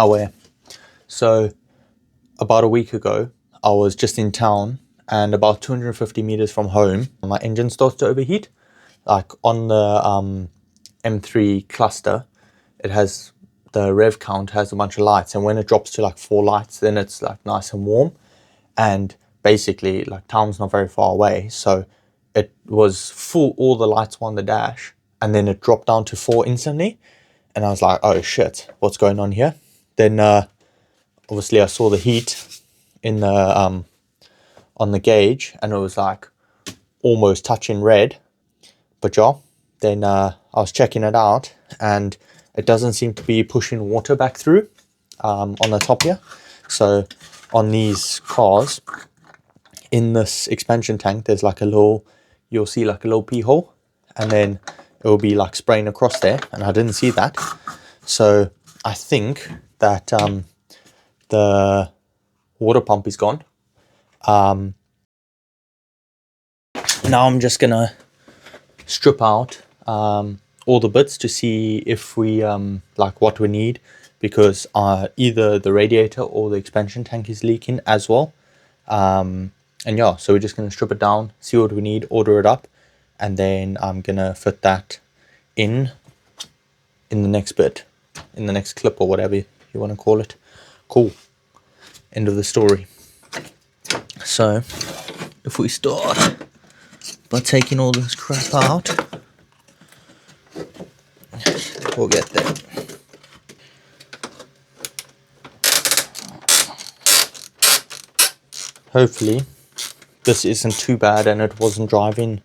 aware. So about a week ago, I was just in town, and about 250 meters from home, my engine starts to overheat. Like on the M3 cluster, it has the rev count has a bunch of lights, and when it drops to like 4 lights, then it's like nice and warm. And basically, like, town's not very far away, so it was full, all the lights were on the dash, and then it dropped down to 4 instantly, and I was like, oh shit, what's going on here? Then obviously I saw the heat in the on the gauge, and it was like almost touching red. But yeah, then I was checking it out, and it doesn't seem to be pushing water back through on the top here. So on these cars, in this expansion tank, there's like a little, you'll see like a little pee hole, and then it will be like spraying across there, and I didn't see that. So I think that the water pump is gone. Now I'm just gonna strip out all the bits to see if we like what we need, because either the radiator or the expansion tank is leaking as well. And yeah, so we're just gonna strip it down, see what we need, order it up, and then I'm gonna fit that in the next bit, in the next clip, or whatever you want to call it. Cool. End of the story. So if we start by taking all this crap out, we'll get there. Hopefully this isn't too bad, and it wasn't driving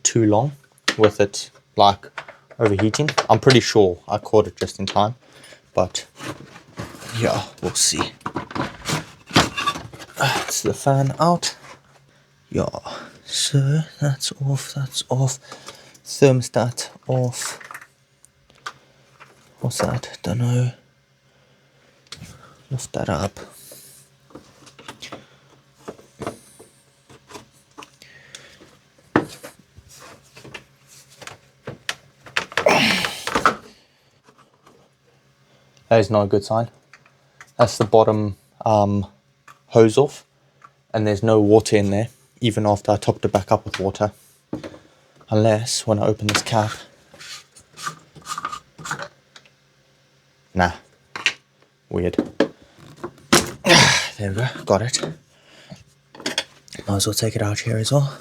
too long with it like overheating. I'm pretty sure I caught it just in time, but yeah, we'll see. It's the fan out. Yeah, so that's off, thermostat off. What's that? Don't know. Lift that up. That is not a good sign. That's the bottom hose off, and there's no water in there, even after I topped it back up with water. Unless when I open this cap, nah, weird. There we go, got it. Might as well take it out here as well.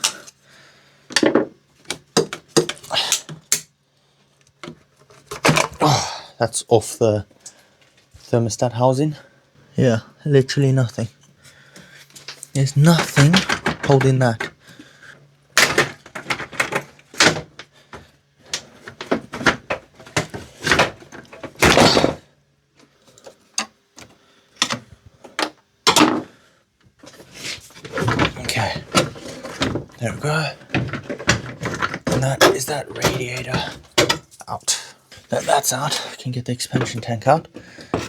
Oh, that's off the thermostat housing. Yeah, literally nothing. There's nothing holding that. Okay, there we go. And that is that radiator out. That's out. I can get the expansion tank out.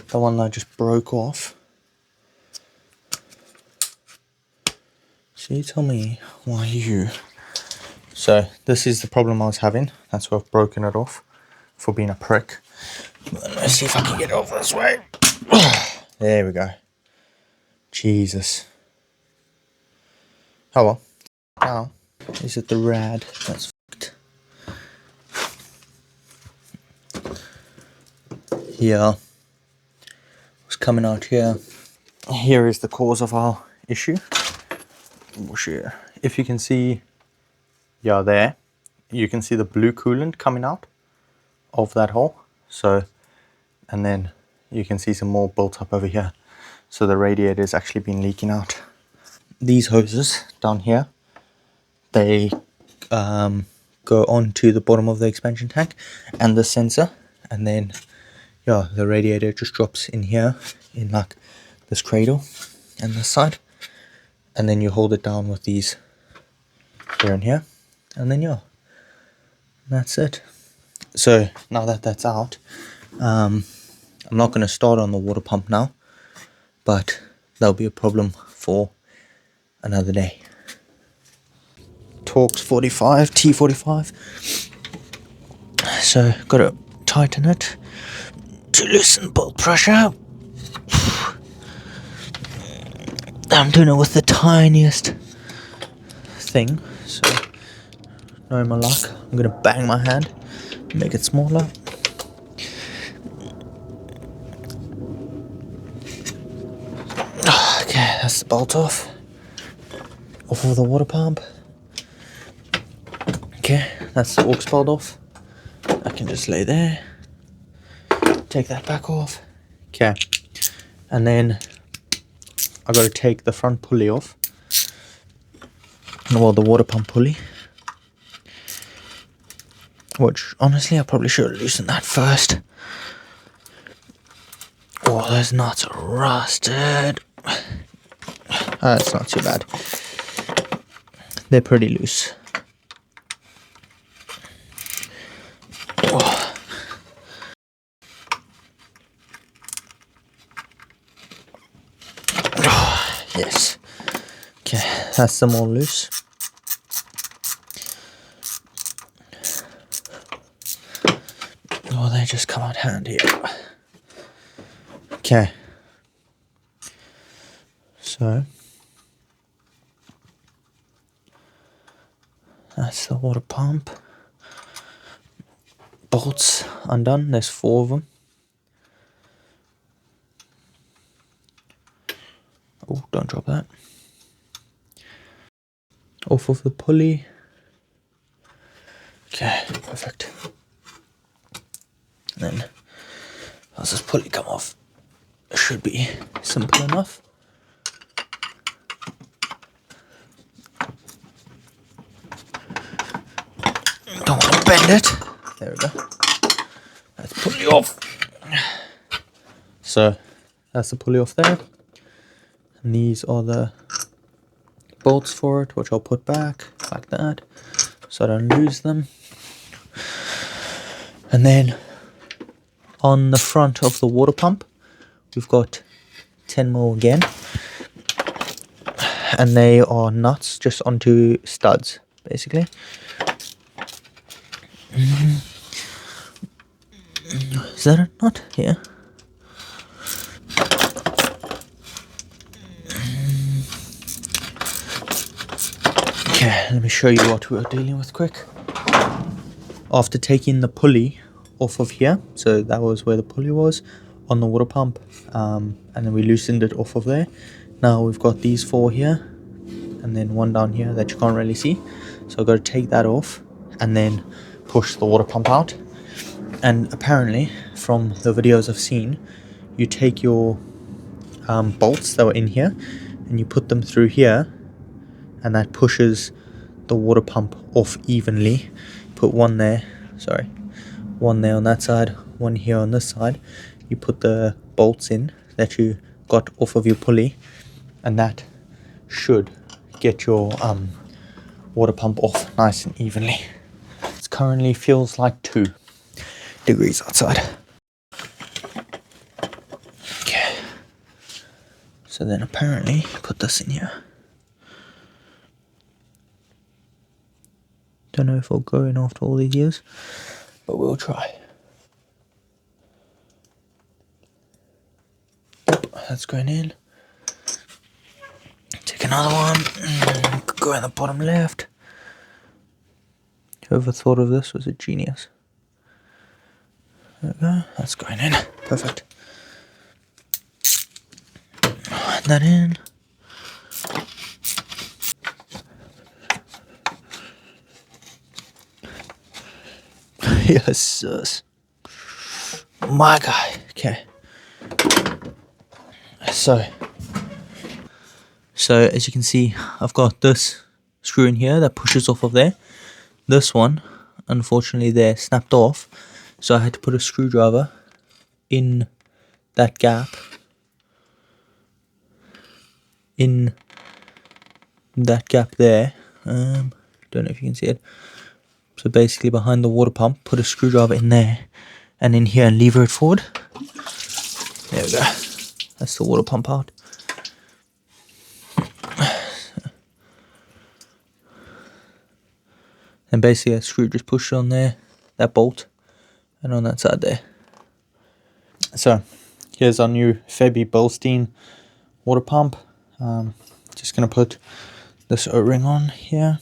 The one that I just broke off. So you tell me why you. So this is the problem I was having. That's why I've broken it off, for being a prick. Let's see if I can get it over this way. There we go. Jesus. Oh well. Now, is it the rad that's fucked? Here. What's coming out here? Here is the cause of our issue. If you can see, yeah, there, you can see the blue coolant coming out of that hole. So, and then you can see some more built up over here. So the radiator has actually been leaking out. These hoses down here, they go onto the bottom of the expansion tank and the sensor, and then yeah, the radiator just drops in here in like this cradle and this side, and then you hold it down with these here and here, and then yeah, that's it. So now that that's out, I'm not going to start on the water pump now, but that'll be a problem for another day. Torx 45, T45. So got to tighten it to loosen bolt pressure. I'm doing it with the tiniest thing, so no luck. I'm gonna bang my hand, make it smaller. Okay, that's the bolt off of the water pump. Okay, that's the aux bolt off. I can just lay there, take that back off. Okay, and then I got to take the front pulley off. Well, the water pump pulley, which honestly I probably should have loosened that first. Oh, those nuts are rusted. It's not too bad. They're pretty loose. Oh. Oh, yes. Okay, that's them all loose. Oh, they just come out handy. Okay. So that's the water pump. Bolts undone. There's 4 of them. Oh, don't drop that. Off of the pulley. Okay, perfect. And then as this pulley come off, it should be simple enough. Don't want to bend it. There we go. Let's pulley off. So that's the pulley off there. And these are the bolts for it, which I'll put back like that, so I don't lose them. And then on the front of the water pump, we've got 10mm again, and they are nuts just onto studs, basically. Is that a nut? Yeah. Okay, let me show you what we are dealing with quick. After taking the pulley off of here, so that was where the pulley was on the water pump, and then we loosened it off of there. Now we've got these 4 here, and then one down here that you can't really see. So I've got to take that off and then push the water pump out. And apparently, from the videos I've seen, you take your bolts that were in here and you put them through here, and that pushes the water pump off evenly. Put one there, sorry, one there on that side, one here on this side. You put the bolts in that you got off of your pulley, and that should get your water pump off nice and evenly. It currently feels like 2 degrees outside. Okay, so then apparently put this in here. Don't know if it'll go in after all these years, but we'll try. That's going in. Take another one. Go in the bottom left. Whoever thought of this was a genius. There we go. That's going in. Perfect. Add that in. Yes, my guy. Okay. So as you can see, I've got this screw in here that pushes off of there. This one, unfortunately, there snapped off, so I had to put a screwdriver in that gap. In that gap there. Don't know if you can see it. So basically behind the water pump, put a screwdriver in there, and in here, lever it forward. There we go. That's the water pump out. And basically a screw just pushed on there, that bolt, and on that side there. So here's our new Febby Bilstein water pump. Just gonna put this O-ring on here.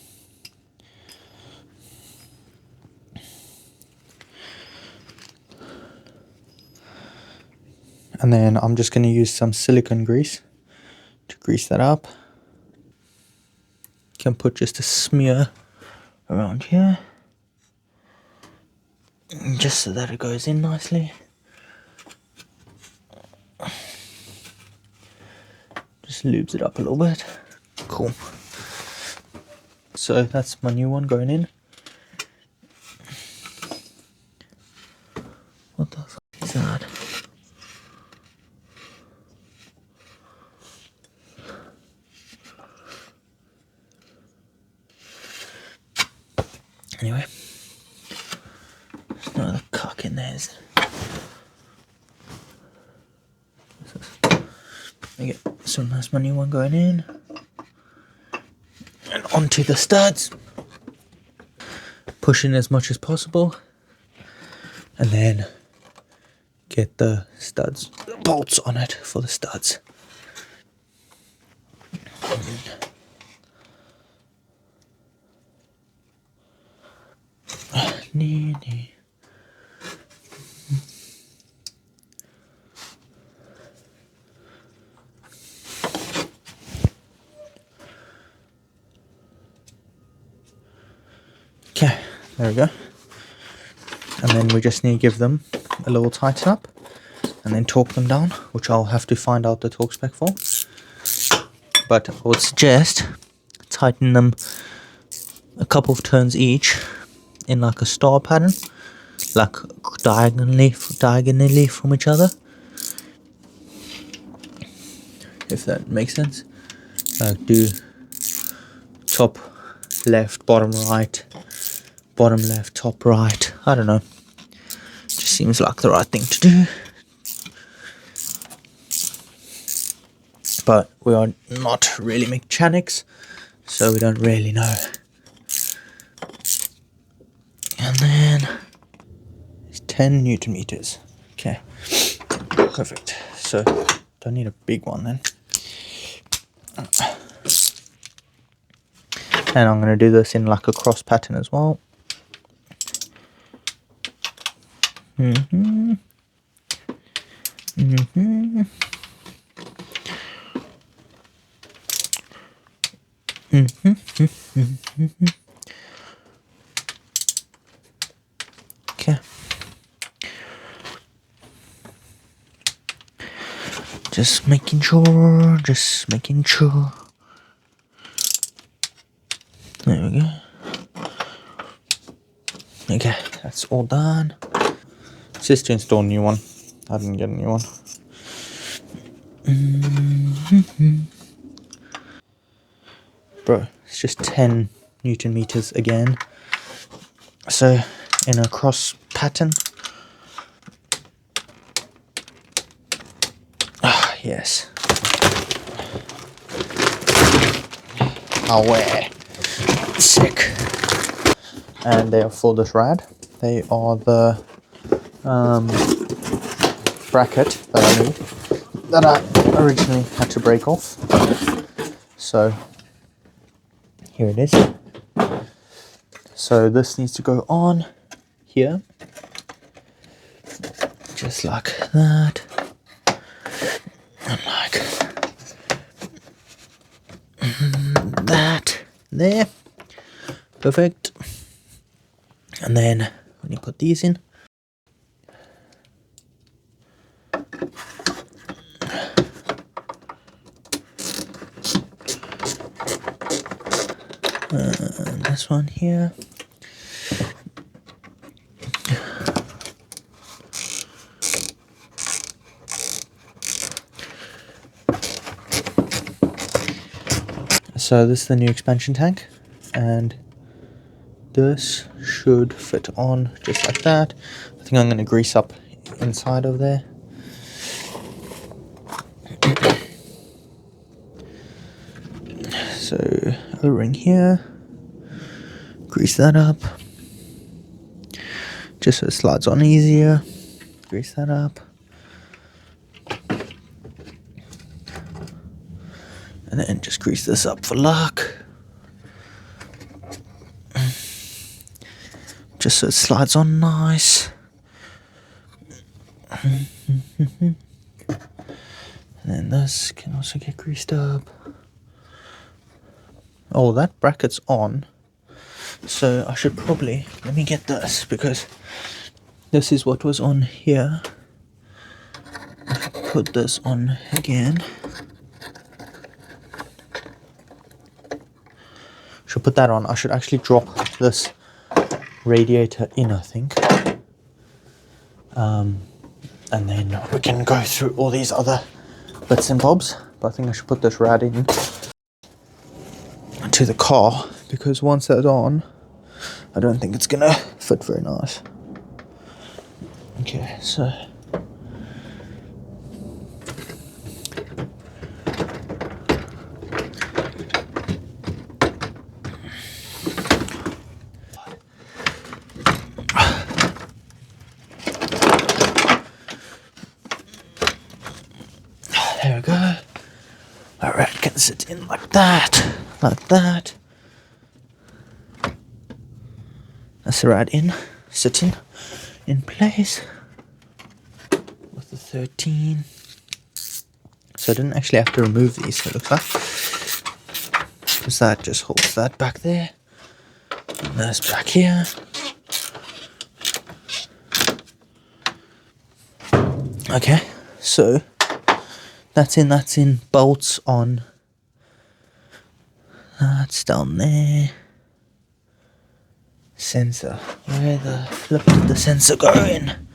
And then I'm just gonna use some silicone grease to grease that up. Can put just a smear around here, just so that it goes in nicely. Just lubes it up a little bit. Cool. So that's my new one going in. What the fuck is that? Anyway, there's no other cock in there, is there? Okay, so that's my new one going in. And onto the studs. Push in as much as possible. And then get the studs, the bolts on it for the studs. Okay, there we go. And then we just need to give them a little tighten up and then torque them down, which I'll have to find out the torque spec for. But I would suggest tighten them a couple of turns each in like a star pattern, like diagonally from each other, if that makes sense. Like do top left, bottom right, bottom left, top right. I don't know, just seems like the right thing to do. But we are not really mechanics, so we don't really know. And then it's 10 Newton meters. Okay, perfect. So don't need a big one then. And I'm going to do this in like a cross pattern as well. Okay. Just making sure. There we go. Okay, that's all done. It's just to install a new one. I didn't get a new one. Bro, it's just 10 Newton meters again. So in a cross pattern. Ah, yes. Away. Sick. And they are for this rad. They are the bracket that I need, that I originally had to break off. So here it is. So this needs to go on here, just like that, and like that, there, perfect. And then when you put these in, this one here, so this is the new expansion tank, and this should fit on just like that. I think I'm going to grease up inside of there. So O-ring here, grease that up, just so it slides on easier. Grease that up. And then just grease this up for luck. Just so it slides on nice. And then this can also get greased up. Oh, that bracket's on. So I should probably, let me get this, because this is what was on here. Put this on again. Should put that on. I should actually drop this radiator in, I think. And then we can go through all these other bits and bobs. But I think I should put this rad in to the car, because once that's on, I don't think it's gonna fit very nice. Okay, so there we go. Alright, can sit in like that, like that. That's right in, sitting in place with the 13. So I didn't actually have to remove these, it looks like, because that just holds that back there. And that's back here. Okay, so that's in, bolts on. That's down there. Sensor. Where the flip did the sensor go in?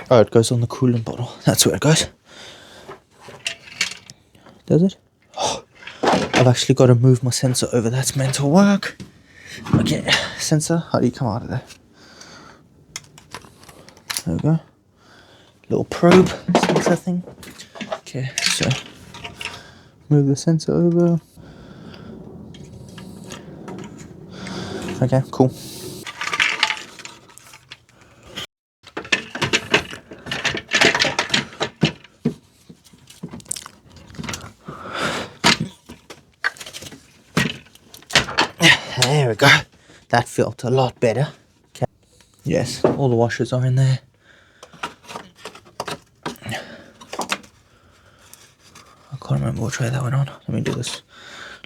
Oh, it goes on the coolant bottle. That's where it goes. Does it? Oh, I've actually got to move my sensor over. That's mental work. Okay, sensor, how do you come out of there? There we go. Little probe sensor thing. Okay, so move the sensor over. Okay, cool. There we go. That felt a lot better. Okay. Yes, all the washers are in there. I can't remember which way that went on. Let me do this.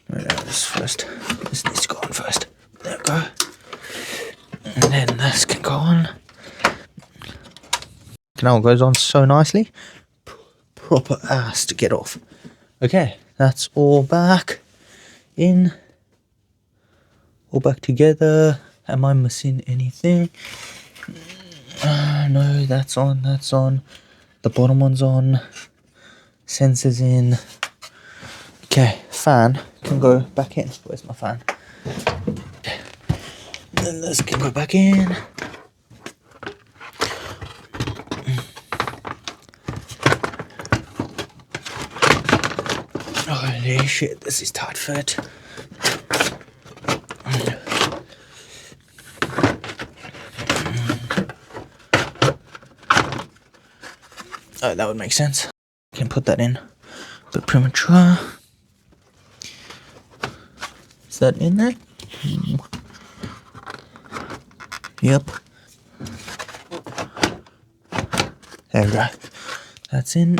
Let me do this first. This needs to go on first. There we go. And then this can go on. Now it goes on so nicely. Proper ass to get off. Okay, that's all back in. All back together. Am I missing anything? No, that's on, that's on. The bottom one's on. Sensors in. Okay, fan can go back in. Where's my fan? Okay. Then this can go back in. Holy shit, this is tight fit. Oh, that would make sense. Can put that in. But premature. Is that in there? Yep. There we go. That's in.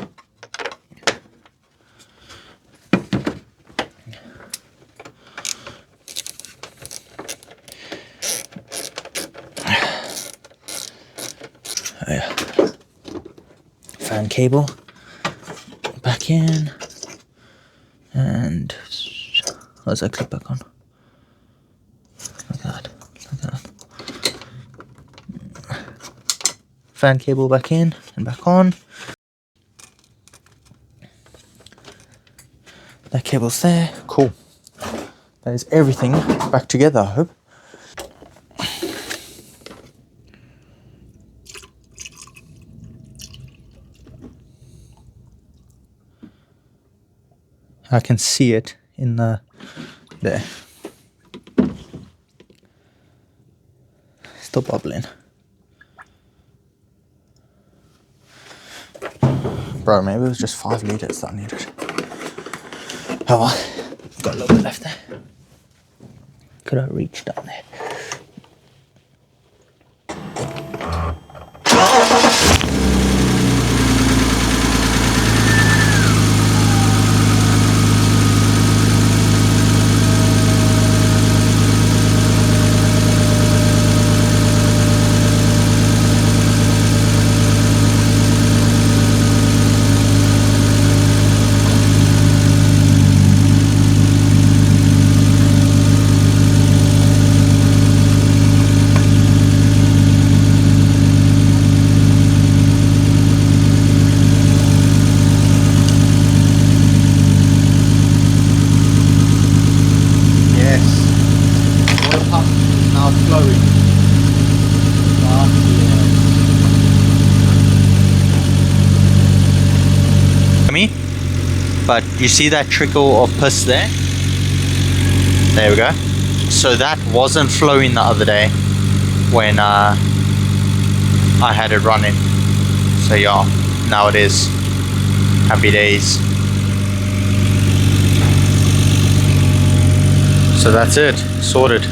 Oh, yeah. Fan cable back in, and where's that clip back on? Like that, like that. Fan cable back in and back on. That cable's there. Cool. That is everything back together, I hope. I can see it in the there. Still bubbling. Bro, maybe it was just 5 liters that I needed. Oh well, got a little bit left there. Could I reach down there? But you see that trickle of piss there? There we go. So that wasn't flowing the other day when I had it running. So yeah, now it is. Happy days. So that's it, sorted.